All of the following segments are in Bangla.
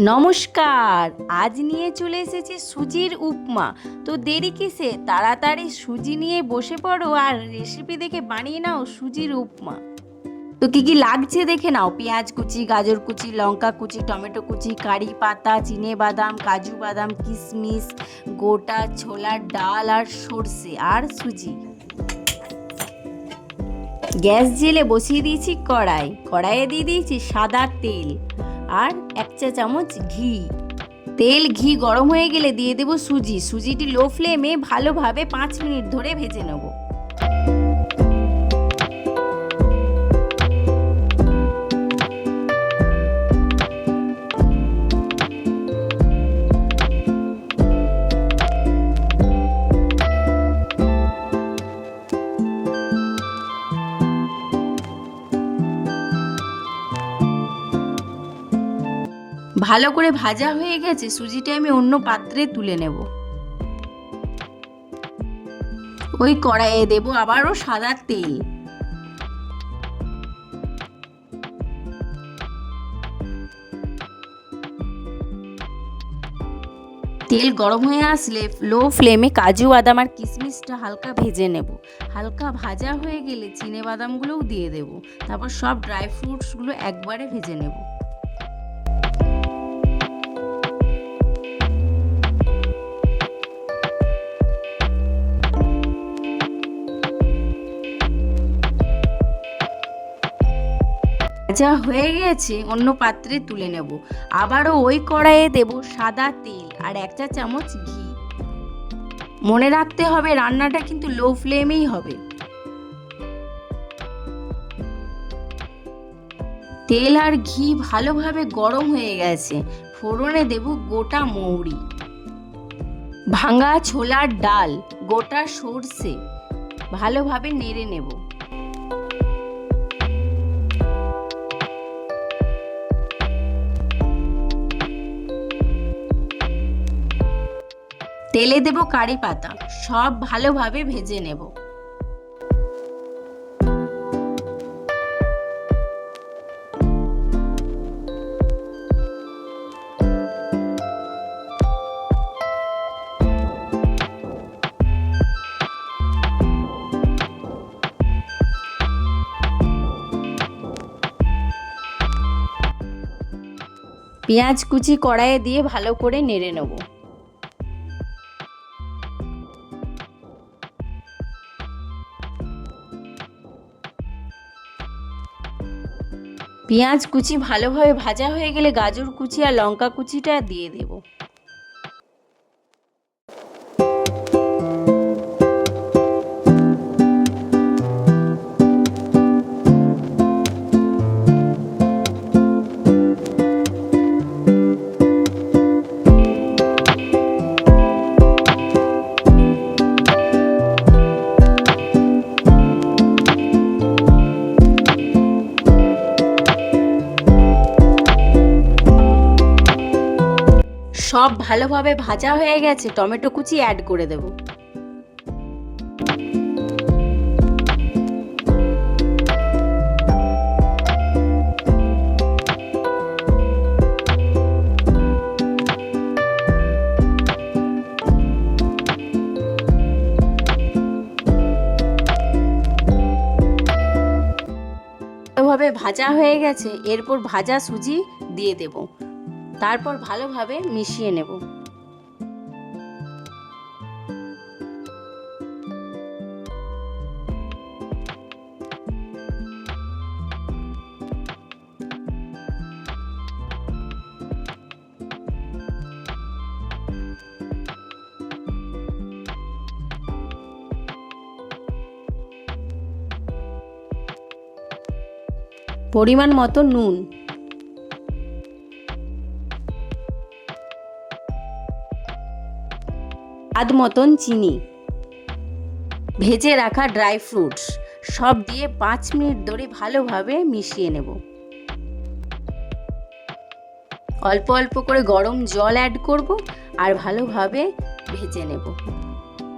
নমস্কার। আজ নিয়ে চলে এসেছি সুজির উপমা। তো দেরি কিসে, তাড়াতাড়ি সুজি নিয়ে বসে পড়ো আর রেসিপি দেখে বানিয়ে নাও সুজির উপমা। তো কি কি লাগছে দেখে নাও। পেঁয়াজ কুচি, গাজর কুচি, লঙ্কা কুচি, টমেটো কুচি, কারি পাতা, চিনে বাদাম, কাজু বাদাম, কিশমিশ, গোটা ছোলার ডাল আর সর্ষে আর সুজি। গ্যাস জেলে বসিয়ে দিয়েছি কড়াইয়ে দিয়ে দিয়েছি সাদা তেল আর 1 চা চামচ ঘি। তেল ঘি গরম হয়ে গেলে দিয়ে দেব সুজিটি লো ফ্লেমে ভালোভাবে 5 মিনিট ধরে ভেজে নেব। ভালো করে ভাজা হয়ে গেছে, সুজিটা আমি অন্য পাত্রে তুলে নেব। ওই কড়াইয়ে দেব আবারও সাদা তেল। তেল গরম হয়ে আসলে লো ফ্লেমে কাজু বাদাম আর কিশমিশটা হালকা ভেজে নেব। হালকা ভাজা হয়ে গেলে চিনে বাদামগুলোও দিয়ে দেব। তারপর সব ড্রাই ফ্রুটসগুলো একবারে ভেজে নেব। ভাজা হয়ে গেছে, অন্য পাত্রে তুলে নেব। আবারও ওই কড়াইয়ে দেব সাদা তেল আর 1 চা চামচ ঘি। মনে রাখতে হবে রান্নাটা কিন্তু লো ফ্লেমেই হবে। তেল আর ঘি ভালোভাবে গরম হয়ে গেছে, ফোড়নে দেব গোটা মৌরি, ভাঙা ছোলার ডাল, গোটা সর্ষে। ভালোভাবে নেড়ে নেব। তেলে দেব কারি পাতা, সব ভালোভাবে ভেজে নেব। পেঁয়াজ কুচি কড়াইয়ে দিয়ে ভালো করে নেড়ে নেব। পেঁয়াজ কুচি ভালোভাবে ভাজা হয়ে গেলে গাজর কুচি আর লঙ্কা কুচিটা দিয়ে দেব। সব ভালোভাবে ভাজা হয়ে গেছে, টমেটো কুচি অ্যাড করে দেব। ভালোভাবে ভাজা হয়ে গেছে, এরপর ভাজা সুজি দিয়ে দেব। তারপর ভালোভাবে মিশিয়ে নেব। পরিমাণ মতো নুন, স্বাদ মতন চিনি, ভেজে রাখা ড্রাই ফ্রুটস সব দিয়ে 5 মিনিট ধরে ভালোভাবে মিশিয়ে নেব। অল্প অল্প করে গরম জল অ্যাড করব আর ভালোভাবে ভেজে নেব।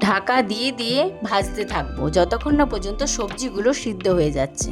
ঢাকা দিয়ে দিয়ে ভাজতে থাকবো যতক্ষণ না পর্যন্ত সবজিগুলো সিদ্ধ হয়ে যাচ্ছে।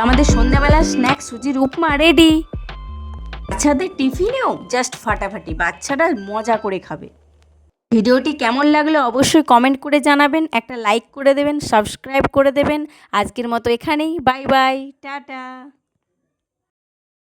আমাদের সন্ধ্যাবেলার স্ন্যাক্স সুজির উপমা রেডি। বাচ্চাদের টিফিনেও জাস্ট ফাটাফাটি, বাচ্চারা মজা করে খাবে। ভিডিওটি কেমন লাগলো অবশ্যই কমেন্ট করে জানাবেন, একটা লাইক করে দেবেন, সাবস্ক্রাইব করে দেবেন। আজকের মতো এখানেই, বাই বাই, টাটা।